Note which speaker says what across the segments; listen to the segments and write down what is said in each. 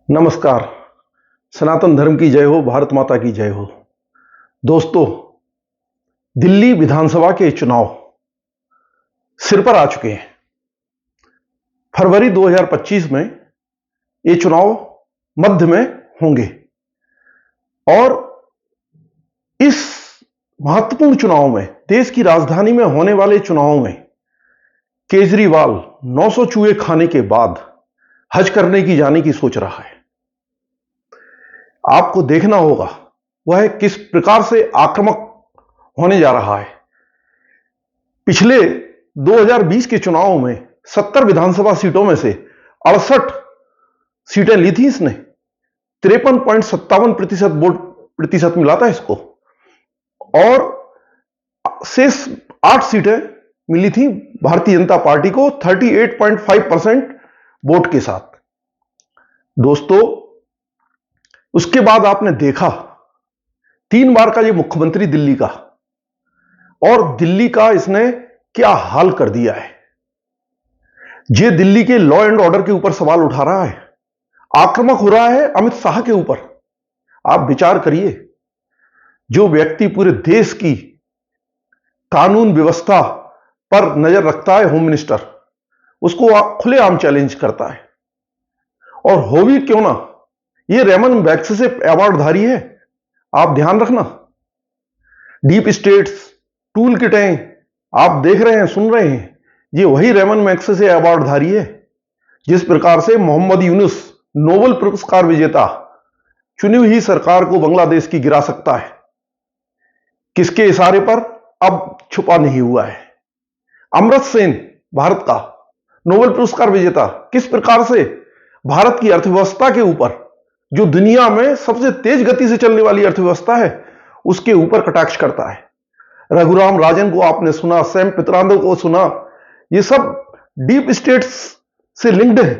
Speaker 1: नमस्कार। सनातन धर्म की जय हो, भारत माता की जय हो। दोस्तों, दिल्ली विधानसभा के चुनाव सिर पर आ चुके हैं। फरवरी 2025 में ये चुनाव मध्य में होंगे और इस महत्वपूर्ण चुनाव में, देश की राजधानी में होने वाले चुनाव में, केजरीवाल 900 चूहे खाने के बाद हज करने की जाने की सोच रहा है। आपको देखना होगा वह किस प्रकार से आक्रामक होने जा रहा है। पिछले 2020 के चुनाव में 70 विधानसभा सीटों में से 68 सीटें ली थी इसने। 53.57% वोट प्रतिशत मिला था इसको और शेष 8 सीटें मिली थी भारतीय जनता पार्टी को 38.5% वोट के साथ। दोस्तों, उसके बाद आपने देखा 3 बार का ये मुख्यमंत्री दिल्ली का, और दिल्ली का इसने क्या हाल कर दिया है। ये दिल्ली के लॉ एंड ऑर्डर के ऊपर सवाल उठा रहा है, आक्रामक हो रहा है अमित शाह के ऊपर। आप विचार करिए, जो व्यक्ति पूरे देश की कानून व्यवस्था पर नजर रखता है, होम मिनिस्टर, उसको खुलेआम चैलेंज करता है। और हो भी क्यों ना, ये रेमन मैग्सेसे अवार्डधारी है। आप ध्यान रखना, डीप स्टेट्स, टूल किटें आप देख रहे हैं, सुन रहे हैं, ये वही रेमन मैग्सेसे अवार्डधारी है जिस प्रकार से मोहम्मद यूनुस, नोबेल पुरस्कार विजेता, चुनी हुई सरकार को बांग्लादेश की गिरा सकता है। किसके इशारे पर, अब छुपा नहीं हुआ है। अमर्त्य सेन, भारत का नोबेल पुरस्कार विजेता, किस प्रकार से भारत की अर्थव्यवस्था के ऊपर, जो दुनिया में सबसे तेज गति से चलने वाली अर्थव्यवस्था है, उसके ऊपर कटाक्ष करता है। रघुराम राजन को आपने सुना, सैम पित्रोदा को सुना, ये सब डीप स्टेट्स से लिंक्ड है।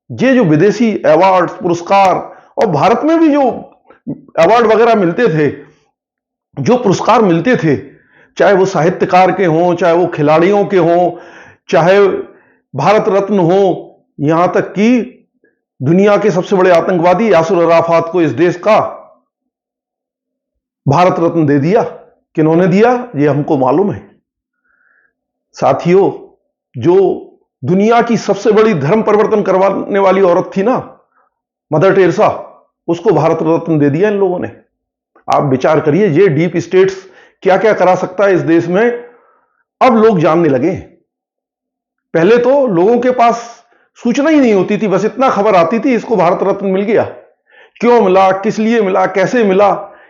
Speaker 1: ये जो विदेशी अवार्ड, पुरस्कार, और भारत में भी जो अवार्ड वगैरह मिलते थे, जो पुरस्कार मिलते थे, चाहे वो साहित्यकार के हों, चाहे वो खिलाड़ियों के हों, चाहे भारत रत्न हो, यहां तक कि दुनिया के सबसे बड़े आतंकवादी यासिर अराफात को इस देश का भारत रत्न दे दिया। किन्होंने दिया, ये हमको मालूम है। साथियों, जो दुनिया की सबसे बड़ी धर्म परिवर्तन करवाने वाली औरत थी ना, मदर टेरेसा, उसको भारत रत्न दे दिया इन लोगों ने। आप विचार करिए, ये डीप स्टेट्स क्या क्या करा सकता है इस देश में। अब लोग जानने लगे। पहले तो लोगों के पास सूचना ही नहीं होती थी, बस इतना खबर आती थी इसको भारत रत्न मिल गया। क्यों मिला, किस लिए मिला, कैसे मिला,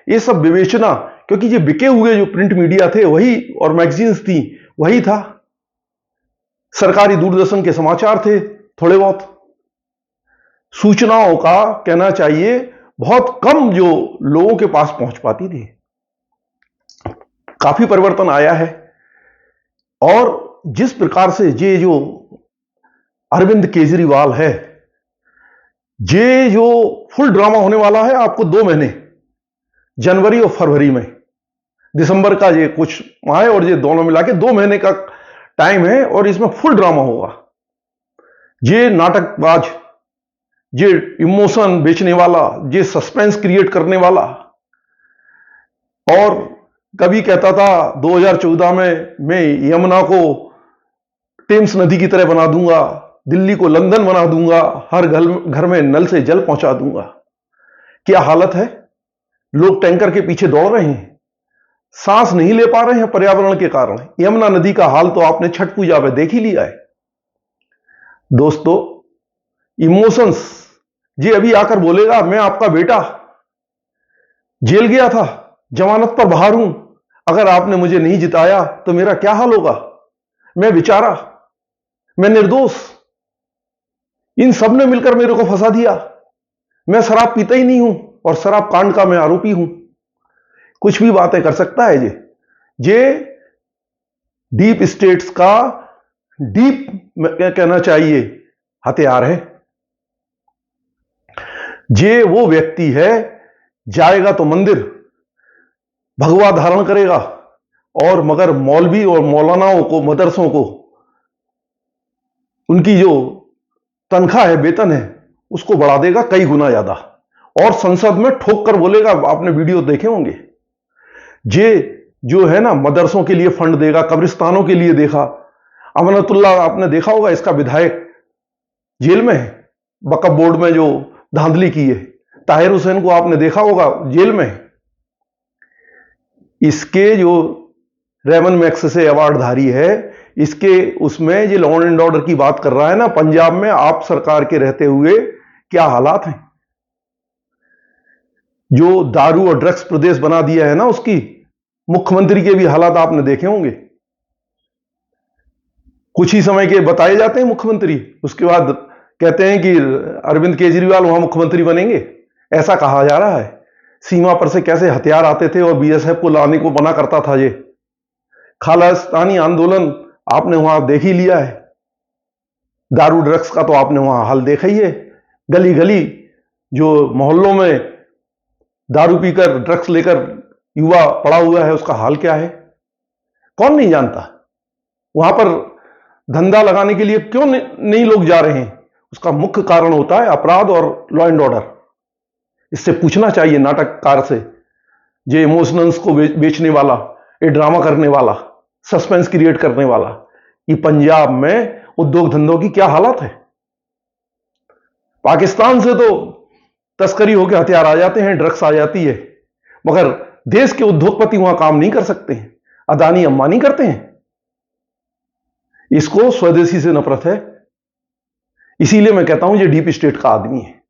Speaker 1: ये सब विवेचना, क्योंकि ये बिके हुए जो प्रिंट मीडिया थे वही, और मैगजीन्स थी वही था। सरकारी दूरदर्शन के समाचार थे, थोड़े बहुत सूचनाओं का, कहना चाहिए, बहुत कम जो लोगों के पास पहुंच पाती थी। काफी परिवर्तन आया है। और जिस प्रकार से ये जो अरविंद केजरीवाल है, ये जो फुल ड्रामा होने वाला है आपको 2 महीने, जनवरी और फरवरी में, दिसंबर का ये कुछ माह है और ये दोनों मिला के 2 महीने का टाइम है, और इसमें फुल ड्रामा होगा। ये नाटकबाज, ये इमोशन बेचने वाला, ये सस्पेंस क्रिएट करने वाला, और कभी कहता था 2014 में मैं यमुना को टेम्स नदी की तरह बना दूंगा, दिल्ली को लंदन बना दूंगा, हर घर में नल से जल पहुंचा दूंगा। क्या हालत है। लोग टैंकर के पीछे दौड़ रहे हैं, सांस नहीं ले पा रहे हैं पर्यावरण के कारण। यमुना नदी का हाल तो आपने छठ पूजा में देख ही लिया है। दोस्तों, इमोशंस, ये अभी आकर बोलेगा मैं आपका बेटा जेल गया था, जमानत पर बाहर हूं, अगर आपने मुझे नहीं जिताया तो मेरा क्या हाल होगा, मैं बेचारा, मैं निर्दोष, इन सब ने मिलकर मेरे को फंसा दिया, मैं शराब पीता ही नहीं हूं और शराब कांड का मैं आरोपी हूं। कुछ भी बातें कर सकता है ये डीप स्टेट्स का डीप, कहना चाहिए, हथियार है। ये वो व्यक्ति है, जाएगा तो मंदिर भगवा धारण करेगा, और मगर मौलवी और मौलानाओं को, मदरसों को, उनकी जो तनख्वाह है, वेतन है, उसको बढ़ा देगा कई गुना ज्यादा, और संसद में ठोक कर बोलेगा, आपने वीडियो देखे होंगे, जे जो है ना मदरसों के लिए फंड देगा, कब्रिस्तानों के लिए देखा। अमानतुल्ला आपने देखा होगा, इसका विधायक जेल में है, वक्फ बोर्ड में जो धांधली की है। ताहिर हुसैन को आपने देखा होगा, जेल में है। इसके जो रेमन मैग्सेसे अवार्डधारी है, इसके उसमें ये लॉ एंड ऑर्डर की बात कर रहा है ना, पंजाब में आप सरकार के रहते हुए क्या हालात हैं। जो दारू और ड्रग्स प्रदेश बना दिया है ना, उसकी मुख्यमंत्री के भी हालात आपने देखे होंगे। कुछ ही समय के बताए जाते हैं मुख्यमंत्री, उसके बाद कहते हैं कि अरविंद केजरीवाल वहां मुख्यमंत्री बनेंगे, ऐसा कहा जा रहा है। सीमा पर से कैसे हथियार आते थे और बीएसएफ को लाने को मना करता था। ये खालिस्तानी आंदोलन आपने वहां देख ही लिया है। दारू ड्रग्स का तो आपने वहां हाल देखा ही है। गली गली जो मोहल्लों में दारू पीकर ड्रग्स लेकर युवा पड़ा हुआ है, उसका हाल क्या है, कौन नहीं जानता। वहां पर धंधा लगाने के लिए क्यों नहीं लोग जा रहे हैं, उसका मुख्य कारण होता है अपराध और लॉ एंड ऑर्डर। इससे पूछना चाहिए नाटककार से, जो इमोशनल्स को बेचने वाला, ये ड्रामा करने वाला, सस्पेंस क्रिएट करने वाला, कि पंजाब में उद्योग धंधों की क्या हालत है। पाकिस्तान से तो तस्करी होकर हथियार आ जाते हैं, ड्रग्स आ जाती है, मगर देश के उद्योगपति वहां काम नहीं कर सकते हैं, अदानी अंबानी करते हैं। इसको स्वदेशी से नफरत है। इसीलिए मैं कहता हूं ये डीप स्टेट का आदमी है।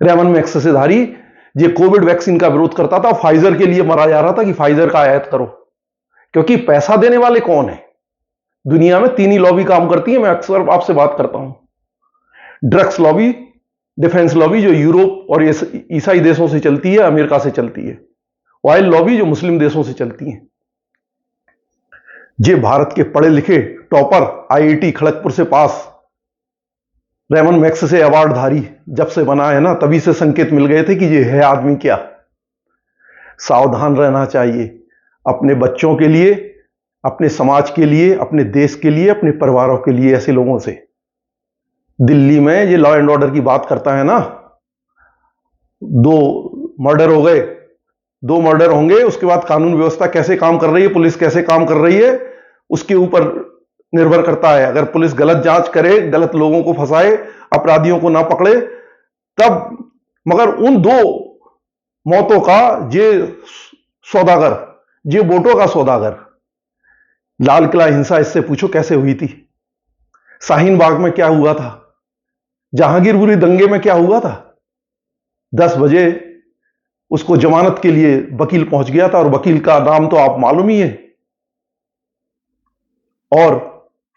Speaker 1: रेमन मैग्सेसेधारी ये कोविड वैक्सीन का विरोध करता था, फाइजर के लिए मरा जा रहा था कि फाइजर का आयात करो, क्योंकि पैसा देने वाले कौन है दुनिया में? तीन ही लॉबी काम करती है। मैं अक्सर आपसे बात करता हूं, ड्रग्स लॉबी, डिफेंस लॉबी जो यूरोप और ईसाई देशों से चलती है, अमेरिका से चलती है, ऑयल लॉबी जो मुस्लिम देशों से चलती है। जे भारत के पढ़े लिखे टॉपर आईआईटी खड़गपुर से पास रेमन मैग्सेसे अवार्डधारी जब से बना है ना, तभी से संकेत मिल गए थे कि ये है आदमी क्या। सावधान रहना चाहिए अपने बच्चों के लिए, अपने समाज के लिए, अपने देश के लिए, अपने परिवारों के लिए ऐसे लोगों से। दिल्ली में ये लॉ एंड ऑर्डर की बात करता है ना, 2 मर्डर हो गए, 2 मर्डर होंगे, उसके बाद कानून व्यवस्था कैसे काम कर रही है, पुलिस कैसे काम कर रही है, उसके ऊपर निर्भर करता है। अगर पुलिस गलत जांच करे, गलत लोगों को फंसाए, अपराधियों को ना पकड़े, तब। मगर उन 2 मौतों का ये सौदागर, ये वोटों का सौदागर, लाल किला हिंसा, इससे पूछो कैसे हुई थी, शाहीन बाग में क्या हुआ था, जहांगीरपुरी दंगे में क्या हुआ था। 10 बजे उसको जमानत के लिए वकील पहुंच गया था, और वकील का नाम तो आप मालूम ही है। और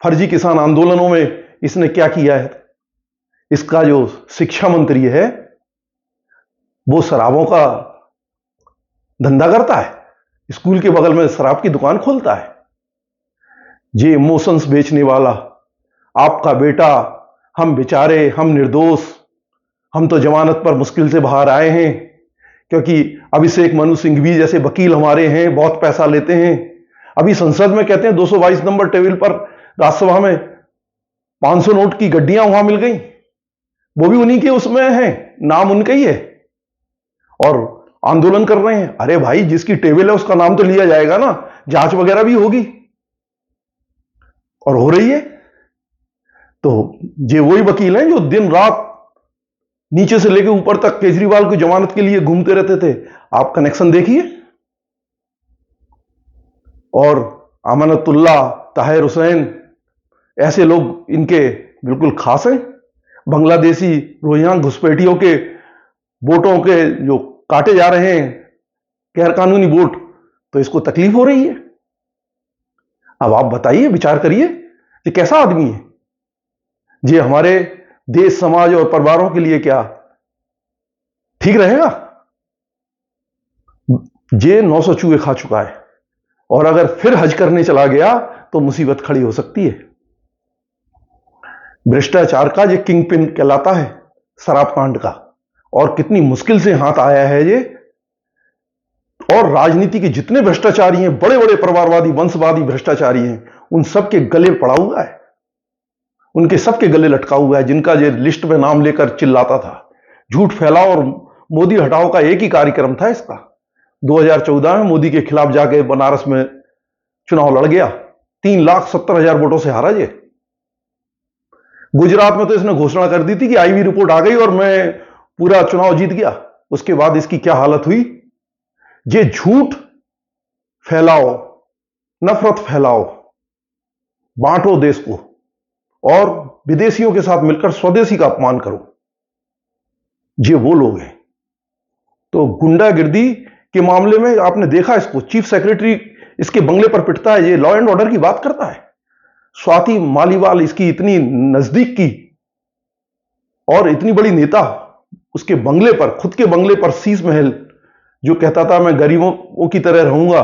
Speaker 1: फर्जी किसान आंदोलनों में इसने क्या किया है। इसका जो शिक्षा मंत्री है वो शराबों का धंधा करता है, स्कूल के बगल में शराब की दुकान खोलता है। ये इमोशंस बेचने वाला, आपका बेटा, हम बेचारे, हम निर्दोष, हम तो जमानत पर मुश्किल से बाहर आए हैं, क्योंकि अभिषेक मनु सिंघवी जैसे वकील हमारे हैं, बहुत पैसा लेते हैं। अभी संसद में कहते हैं 222 नंबर टेबल पर राज्यसभा में 500 नोट की गड्डियां वहां मिल गई, वो भी उन्हीं के उसमें हैं, नाम उनका ही है, और आंदोलन कर रहे हैं। अरे भाई, जिसकी टेबल है उसका नाम तो लिया जाएगा ना, जांच वगैरह भी होगी, और हो रही है। तो ये वही वकील हैं जो दिन रात नीचे से लेकर ऊपर तक केजरीवाल को जमानत के लिए घूमते रहते थे। आप कनेक्शन देखिए। और अमानतुल्ला, ताहिर हुसैन, ऐसे लोग इनके बिल्कुल खास हैं। बांग्लादेशी रोहिंग्या घुसपैठियों के वोटों के जो काटे जा रहे हैं, गैर कानूनी वोट, तो इसको तकलीफ हो रही है। अब आप बताइए, विचार करिए, ये कैसा आदमी है। ये हमारे देश, समाज और परिवारों के लिए क्या ठीक रहेगा? ये 900 चूहे खा चुका है, और अगर फिर हज करने चला गया तो मुसीबत खड़ी हो सकती है। भ्रष्टाचार का ये किंग पिन कहलाता है, शराब कांड का, और कितनी मुश्किल से हाथ आया है ये। और राजनीति के जितने भ्रष्टाचारी हैं, बड़े बड़े परिवारवादी, वंशवादी भ्रष्टाचारी हैं, उन सबके गले पड़ा हुआ है। उनके सबके गले लटका हुआ है, जिनका ये लिस्ट में नाम लेकर चिल्लाता था। झूठ फैलाओ और मोदी हटाओ का एक ही कार्यक्रम था इसका। 2014 में मोदी के खिलाफ जाके बनारस में चुनाव लड़ गया, 3,70,000 वोटों से हारा ये। गुजरात में तो इसने घोषणा कर दी थी कि आईवी रिपोर्ट आ गई और मैं पूरा चुनाव जीत गया। उसके बाद इसकी क्या हालत हुई। ये झूठ फैलाओ, नफरत फैलाओ, बांटो देश को और विदेशियों के साथ मिलकर स्वदेशी का अपमान करो, ये वो लोग हैं। तो गुंडागिर्दी के मामले में आपने देखा इसको, चीफ सेक्रेटरी इसके बंगले पर पिटता है, ये लॉ एंड ऑर्डर की बात करता है। स्वाति मालीवाल इसकी इतनी नजदीक की और इतनी बड़ी नेता, उसके बंगले पर, खुद के बंगले पर शीश महल, जो कहता था मैं गरीबों की तरह रहूंगा,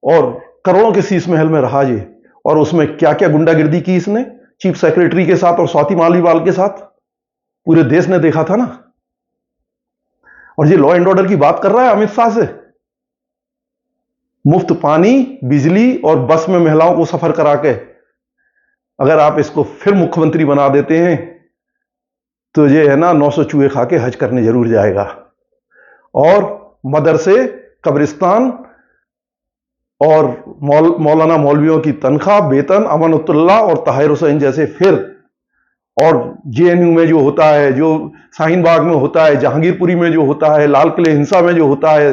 Speaker 1: और करोड़ों के शीश महल में रहा ये। और उसमें क्या क्या गुंडागिर्दी की इसने चीफ सेक्रेटरी के साथ और स्वाति मालीवाल के साथ, पूरे देश ने देखा था ना। और ये लॉ एंड ऑर्डर की बात कर रहा है अमित शाह से। मुफ्त पानी, बिजली और बस में महिलाओं को सफर करा के अगर आप इसको फिर मुख्यमंत्री बना देते हैं तो ये है ना 900 चूहे खा के हज करने जरूर जाएगा। और मदरसे, कब्रिस्तान और मौलाना मौलवियों की तनख्वाह, वेतन, अमानतुल्लाह और ताहिर हुसैन जैसे फिर, और जेएनयू में जो होता है, जो शाहीन बाग में होता है, जहांगीरपुरी में जो होता है, लाल किले हिंसा में जो होता है,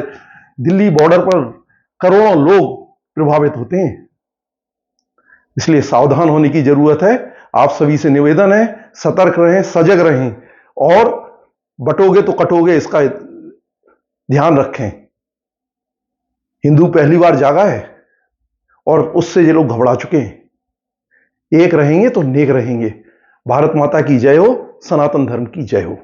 Speaker 1: दिल्ली बॉर्डर पर करोड़ों लोग प्रभावित होते हैं। इसलिए सावधान होने की जरूरत है। आप सभी से निवेदन है, सतर्क रहें, सजग रहें और बटोगे तो कटोगे, इसका ध्यान रखें। हिंदू पहली बार जागा है और उससे ये लोग घबरा चुके हैं। एक रहेंगे तो नेक रहेंगे। भारत माता की जय हो, सनातन धर्म की जय हो।